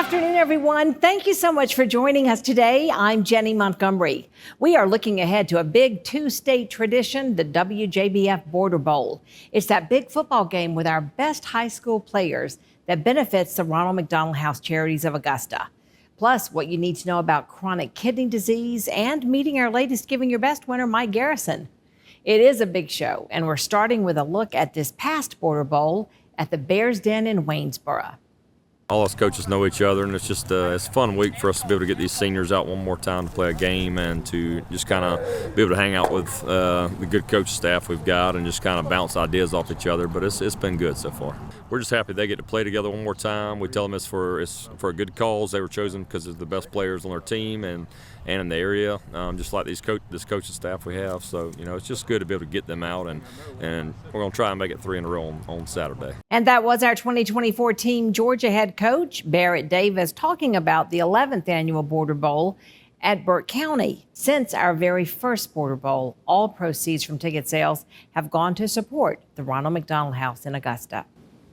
afternoon, everyone. Thank you so much for joining us today. I'm Jenny Montgomery. We are looking ahead to a big two-state tradition, the WJBF Border Bowl. It's that big football game with our best high school players that benefits the Ronald McDonald House Charities of Augusta. Plus, what you need to know about chronic kidney disease and meeting our latest Giving Your Best winner, Mike Garrison. It is a big show, and we're starting with a look at this past Border Bowl at the Bears Den in Waynesboro. All us coaches know each other, and it's just it's a fun week for us to be able to get these seniors out one more time to play a game and to just kind of be able to hang out with the good coach staff we've got and just kind of bounce ideas off each other. But it's been good so far. We're just happy they get to play together one more time. We tell them it's for a good cause. They were chosen because they're the best players on their team and in the area, just like this coaching staff we have. So, it's just good to be able to get them out, and we're going to try and make it 3 in a row on Saturday. And that was our 2024 Team Georgia head coach, Barrett Davis, talking about the 11th annual Border Bowl at Burke County. Since our very first Border Bowl, all proceeds from ticket sales have gone to support the Ronald McDonald House in Augusta.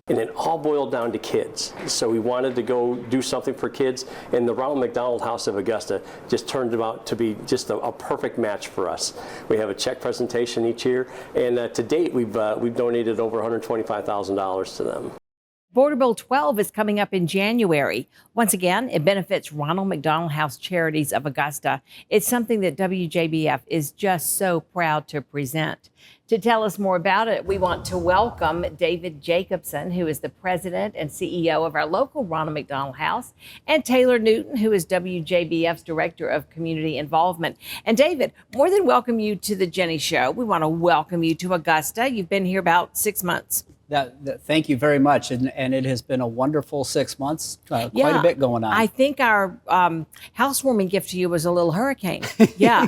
And it all boiled down to kids. So we wanted to go do something for kids, and the Ronald McDonald House of Augusta just turned out to be just a perfect match for us. We have a check presentation each year, and to date we've donated over $125,000 to them. Border Bowl 12 is coming up in January. Once again, it benefits Ronald McDonald House Charities of Augusta. It's something that WJBF is just so proud to present. To tell us more about it, we want to welcome David Jacobsen, who is the president and CEO of our local Ronald McDonald House, and Taylor Newton, who is WJBF's Director of Community Involvement. And David, more than welcome you to the Jenny Show, we want to welcome you to Augusta. You've been here about 6 months. Thank you very much. And it has been a wonderful 6 months, quite a bit going on. I think our housewarming gift to you was a little hurricane. Yeah.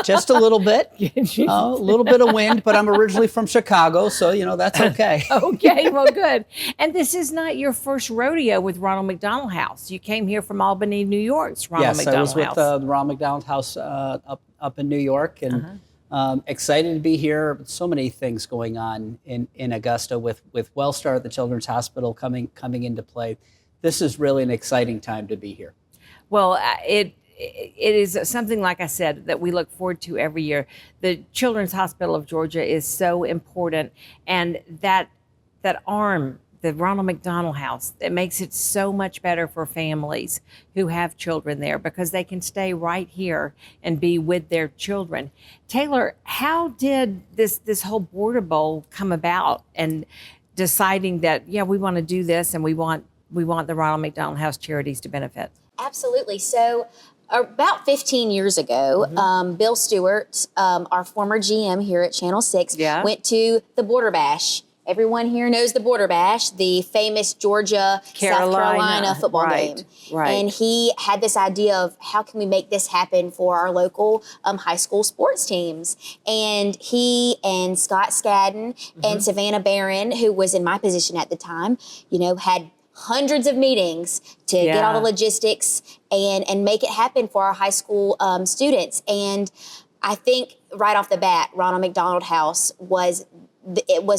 Just a little bit, a little bit of wind, but I'm originally from Chicago, so, that's okay. Okay, well, good. And this is not your first rodeo with Ronald McDonald House. You came here from Albany, New York's Ronald McDonald House. Yes, I was with the Ronald McDonald House up in New York, and excited to be here. So many things going on in Augusta with Wellstar at the Children's Hospital coming into play. This is really an exciting time to be here. Well, it is something, like I said, that we look forward to every year. The Children's Hospital of Georgia is so important, and that arm, the Ronald McDonald House, it makes it so much better for families who have children there because they can stay right here and be with their children. Taylor, how did this whole Border Bowl come about, and deciding that, we want to do this and we want the Ronald McDonald House Charities to benefit? Absolutely. So about 15 years ago, Bill Stewart, our former GM here at Channel 6, went to the Border Bash. Everyone here knows the Border Bash, the famous Georgia-South Carolina football game. Right. And he had this idea of how can we make this happen for our local high school sports teams. And he and Scott Skadden and Savannah Barron, who was in my position at the time, had hundreds of meetings to get all the logistics and make it happen for our high school students. And I think right off the bat, Ronald McDonald House was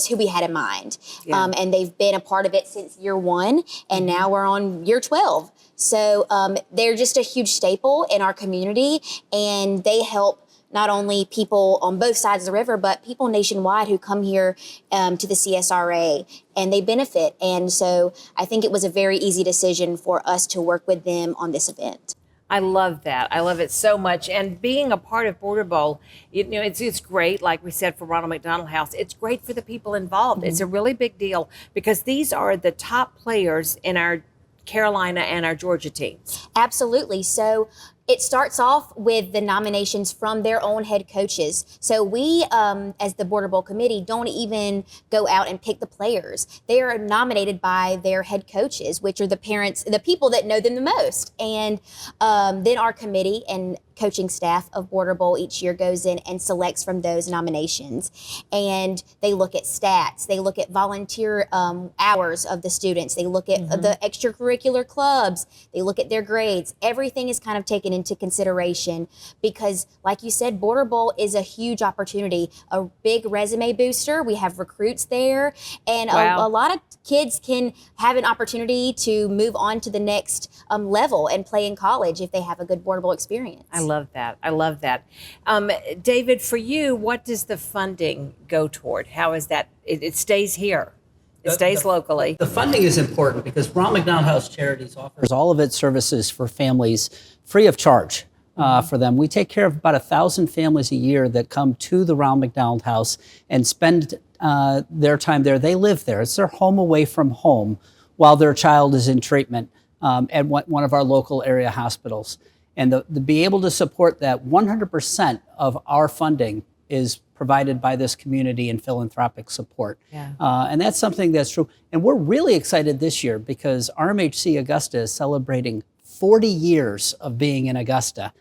who we had in mind. And they've been a part of it since year 1, and now we're on year 12. So they're just a huge staple in our community, and they help not only people on both sides of the river, but people nationwide who come here to the CSRA, and they benefit. And so I think it was a very easy decision for us to work with them on this event. I love that. I love it so much. And being a part of Border Bowl, it's great, like we said, for Ronald McDonald House. It's great for the people involved. It's a really big deal because these are the top players in our Carolina and our Georgia teams. Absolutely. So it starts off with the nominations from their own head coaches. So we, as the Border Bowl committee, don't even go out and pick the players. They are nominated by their head coaches, which are the parents, the people that know them the most. And then our committee and coaching staff of Border Bowl each year goes in and selects from those nominations. And they look at stats. They look at volunteer hours of the students. They look at the extracurricular clubs. They look at their grades. Everything is kind of taken taken into consideration because, like you said, Border Bowl is a huge opportunity, a big resume booster. We have recruits there, and a lot of kids can have an opportunity to move on to the next level and play in college if they have a good Border Bowl experience. I love that. I love that. David, for you, what does the funding go toward? How is that? It stays here. It stays locally. The funding is important because Ronald McDonald House Charities offers all of its services for families free of charge for them. We take care of about 1,000 families a year that come to the Ronald McDonald House and spend their time there. They live there. It's their home away from home while their child is in treatment at one of our local area hospitals. And to be able to support that, 100% of our funding is provided by this community and philanthropic support. Yeah. And that's something that's true. And we're really excited this year because RMHC Augusta is celebrating 40 years of being in Augusta,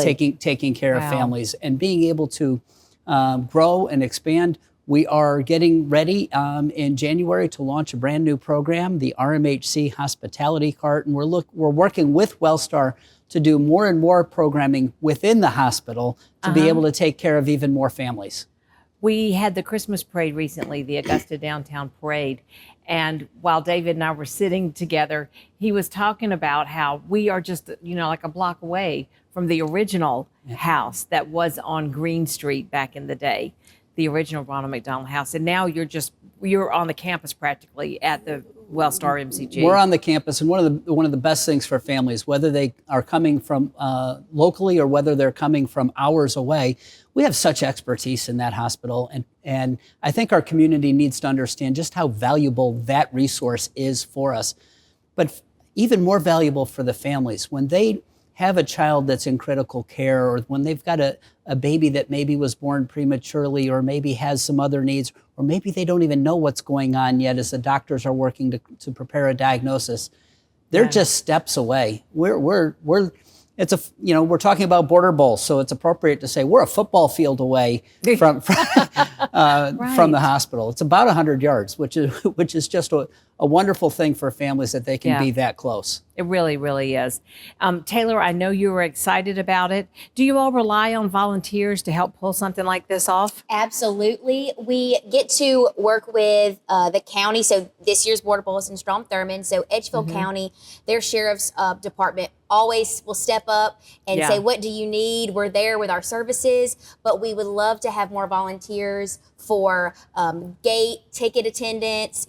taking care of families and being able to grow and expand. We are getting ready in January to launch a brand new program, the RMHC Hospitality Cart, and we're working with Wellstar to do more and more programming within the hospital to be able to take care of even more families. We had the Christmas parade recently, the Augusta Downtown Parade, and while David and I were sitting together, he was talking about how we are just, like a block away from the original house that was on Green Street back in the day, the original Ronald McDonald House, and now you're on the campus practically at the Wellstar MCG. We're on the campus, and one of the best things for families, whether they are coming from locally or whether they're coming from hours away, we have such expertise in that hospital, and I think our community needs to understand just how valuable that resource is for us. But even more valuable for the families, when they have a child that's in critical care, or when they've got a baby that maybe was born prematurely or maybe has some other needs, or maybe they don't even know what's going on yet as the doctors are working to prepare a diagnosis. They're just steps away. We're talking about Border Bowl, so it's appropriate to say we're a football field away from the hospital. It's about 100 yards, which is just a wonderful thing for families that they can be that close. It really, really is. Taylor, I know you were excited about it. Do you all rely on volunteers to help pull something like this off? Absolutely. We get to work with the county. So this year's Border Bowl is in Strom-Thurmond. So Edgefield County, their sheriff's department always will step up and say, what do you need? We're there with our services, but we would love to have more volunteers for gate, ticket attendance,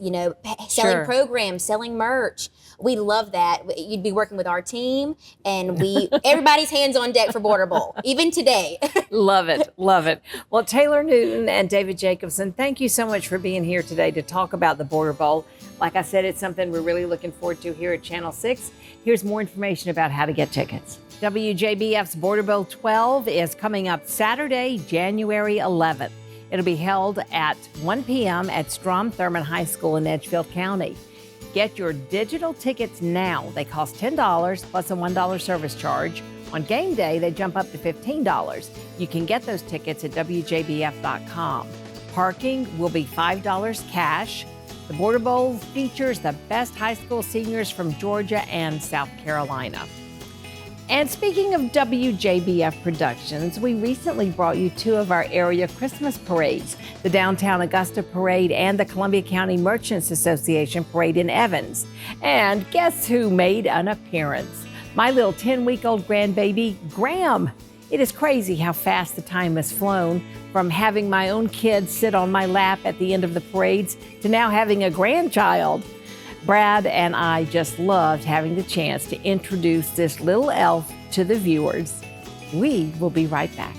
selling programs, selling merch. We love that. You'd be working with our team, and everybody's hands on deck for Border Bowl, even today. Love it. Love it. Well, Taylor Newton and David Jacobsen, thank you so much for being here today to talk about the Border Bowl. Like I said, it's something we're really looking forward to here at Channel 6. Here's more information about how to get tickets. WJBF's Border Bowl 12 is coming up Saturday, January 11th. It'll be held at 1 p.m. at Strom-Thurmond High School in Edgefield County. Get your digital tickets now. They cost $10 plus a $1 service charge. On game day, they jump up to $15. You can get those tickets at WJBF.com. Parking will be $5 cash. The Border Bowl features the best high school seniors from Georgia and South Carolina. And speaking of WJBF Productions, we recently brought you two of our area Christmas parades, the Downtown Augusta Parade and the Columbia County Merchants Association Parade in Evans. And guess who made an appearance? My little 10-week-old grandbaby, Graham. It is crazy how fast the time has flown from having my own kids sit on my lap at the end of the parades to now having a grandchild. Brad and I just loved having the chance to introduce this little elf to the viewers. We will be right back.